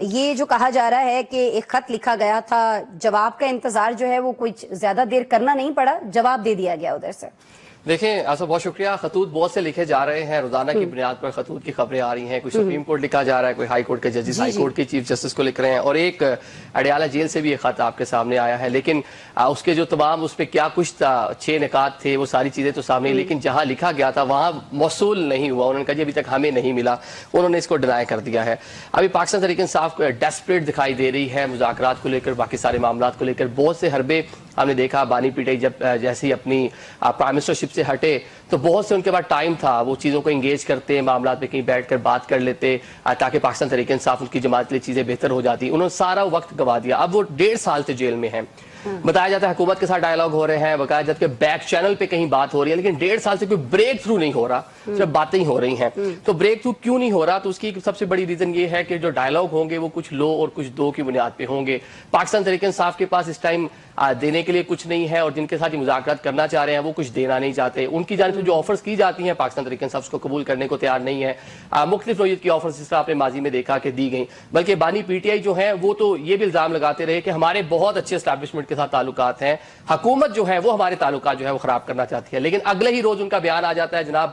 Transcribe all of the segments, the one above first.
یہ جو کہا جا رہا ہے کہ ایک خط لکھا گیا تھا، جواب کا انتظار جو ہے وہ کچھ زیادہ دیر کرنا نہیں پڑا، جواب دے دیا گیا ادھر سے. دیکھیں آصف بہت شکریہ. خطوط بہت سے لکھے جا رہے ہیں، روزانہ کی بنیاد پر خطوط کی خبریں آ رہی ہیں. کوئی سپریم کورٹ لکھا جا رہا ہے، کوئی ہائی کورٹ کے ججز ہائی کورٹ کے چیف جسٹس کو لکھ رہے ہیں، اور ایک اڈیالہ جیل سے بھی ایک خط آپ کے سامنے آیا ہے. لیکن اس کے جو تمام اس پہ کیا کچھ تھا، 6 نکات تھے، وہ ساری چیزیں تو سامنے، لیکن جہاں لکھا گیا تھا وہاں موصول نہیں ہوا. انہوں نے کہا جی ابھی تک ہمیں نہیں ملا، انہوں نے اس کو ڈینائی کر دیا ہے. ابھی پاکستان تحریک انصاف ڈیسپریٹ دکھائی دے رہی ہے مذاکرات کو لے کر، باقی سارے معاملات کو لے کر. بہت سے حربے ہم نے دیکھا، بانی پی ٹی آئی جب جیسے ہی اپنی پرائم منسٹر شپ سے ہٹے تو بہت سے ان کے بعد ٹائم تھا، وہ چیزوں کو انگیج کرتے، معاملات پہ کہیں بیٹھ کر بات کر لیتے تاکہ پاکستان تحریک انصاف ان کی جماعت کے لیے چیزیں بہتر ہو جاتی. انہوں نے سارا وقت گوا دیا. اب وہ 1.5 سال سے جیل میں ہیں. بتایا جاتا ہے حکومت کے ساتھ ڈائیلاگ ہو رہے ہیں، بتایا جاتا ہے کہ بیک چینل پہ کہیں بات ہو رہی ہے، لیکن 1.5 سال سے کوئی بریک تھرو نہیں ہو رہا، صرف باتیں ہی ہو رہی ہیں. تو بریک تھرو کیوں نہیں ہو رہا؟ تو اس کی سب سے بڑی ریزن یہ ہے کہ جو ڈائیلاگ ہوں گے وہ کچھ لو اور کچھ دو کی بنیاد پہ ہوں گے. پاکستان تحریک انصاف کے پاس اس ٹائم دینے کے لیے کچھ نہیں ہے، اور جن کے ساتھ یہ مذاکرات کرنا چاہ رہے ہیں وہ کچھ دینا نہیں چاہتے. ان کی جانب سے جو آفرز کی جاتی ہیں پاکستان تحریک انصاف اس کو قبول کرنے کو تیار نہیں ہے. مختلف نوعیت کی آفرز جس طرح آپ نے ماضی میں دیکھا کہ دی گئیں. بلکہ بانی پی ٹی آئی جو ہیں وہ تو یہ بھی الزام لگاتے رہے کہ ہمارے بہت اچھے اسٹیبلشمنٹ کے ساتھ تعلقات ہیں، حکومت جو ہے وہ ہمارے تعلقات جو ہے وہ خراب کرنا چاہتی ہے. لیکن اگلے ہی روز ان کا بیان آ جاتا ہے، جناب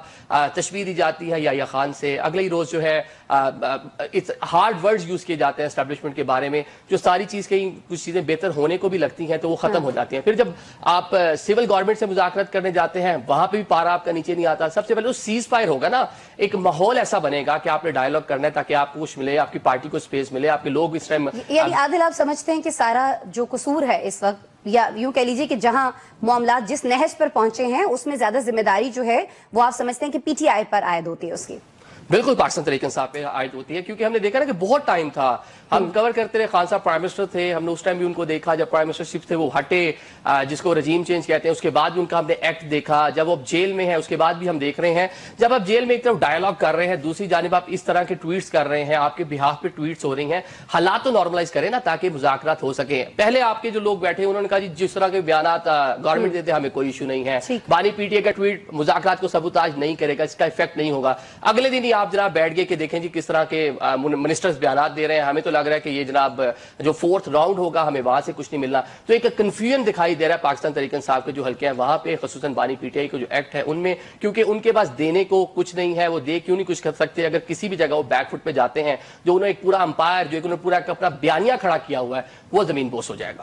تشبیہ دی جاتی ہے یا خان سے، اگلے ہی روز جو ہے ہارڈ ورڈز یوز کیے جاتے ہیں اسٹیبلشمنٹ کے بارے میں، جو ساری چیز کہیں کچھ چیزیں بہتر ہونے کو بھی لگتی ہیں تو وہ ختم ہو جاتی ہیں. پھر جب آپ سول گورنمنٹ سے مذاکرات کرنے جاتے ہیں وہاں پہ بھی پارا آپ کا نیچے نہیں آتا. سب سے پہلے وہ سیز فائر ہوگا نا، ایک ماحول ایسا بنے گا کہ آپ نے ڈائیلاگ کرنا ہے تاکہ آپ کو کچھ ملے، آپ کی پارٹی کو سپیس ملے، آپ کے لوگ اس ٹائم. یعنی عادل آپ سمجھتے ہیں کہ سارا جو قصور ہے اس وقت، یا یوں کہہ لیجئے کہ جہاں معاملات جس نہج پر پہنچے ہیں اس میں زیادہ ذمہ داری جو ہے وہ آپ سمجھتے ہیں کہ پی ٹی آئی پر عائد ہوتی ہے اس کی؟ بالکل پاکستان تحریک انصاف پہ عائد ہوتی ہے، کیونکہ ہم نے دیکھا نا کہ بہت ٹائم تھا، ہم کور کرتے رہے. خان صاحب پرائم منسٹر تھے، ہم نے اس ٹائم بھی ان کو دیکھا جب پرائم منسٹر شپ تھے وہ ہٹے، جس کو رجیم چینج کہتے ہیں. اس کے بعد بھی ان کا ہم نے ایکٹ دیکھا. جب وہ اب جیل میں ہیں اس کے بعد بھی ہم دیکھ رہے ہیں، جب آپ جیل میں ایک طرف ڈائیلاگ کر رہے ہیں، دوسری جانب آپ اس طرح کے ٹویٹس کر رہے ہیں، آپ کے بہاف پہ ٹویٹس ہو رہی ہیں. حالات تو نارملائز کریں نا تاکہ مذاکرات ہو سکیں. پہلے آپ کے جو لوگ بیٹھے انہوں نے کہا جی جس طرح کے بیانات گورنمنٹ دیتے ہمیں کوئی ایشو نہیں ہے. بانی پی ٹی آئی کا ٹویٹ مذاکرات کو سبوتاج نہیں کرے گا، اس کا افیکٹ نہیں ہوگا. اگلے دن ہی آپ جناب بیٹھ گئے کہ دیکھیں جی کس طرح کے منسٹرز بیانات دے رہے ہیں، ہمیں تو لگ رہا ہے کہ یہ جناب جو 4th راؤنڈ ہوگا ہمیں وہاں سے کچھ نہیں ملنا. تو ایک کنفیوژن دکھائی دے رہا ہے پاکستان تحریک انصاف کے جو حلقے ہیں وہاں پہ، خصوصاً بانی پی ٹی آئی کا جو ایکٹ ہے ان میں، کیونکہ ان کے پاس دینے کو کچھ نہیں ہے. وہ دے کیوں نہیں کچھ کر سکتے؟ اگر کسی بھی جگہ وہ بیک فٹ پہ جاتے ہیں، جو انہوں نے ایک پورا امپائر، جو انہوں نے پورا اپنا بیانیہ کھڑا کیا ہوا ہے، وہ زمین بوس ہو جائے گا.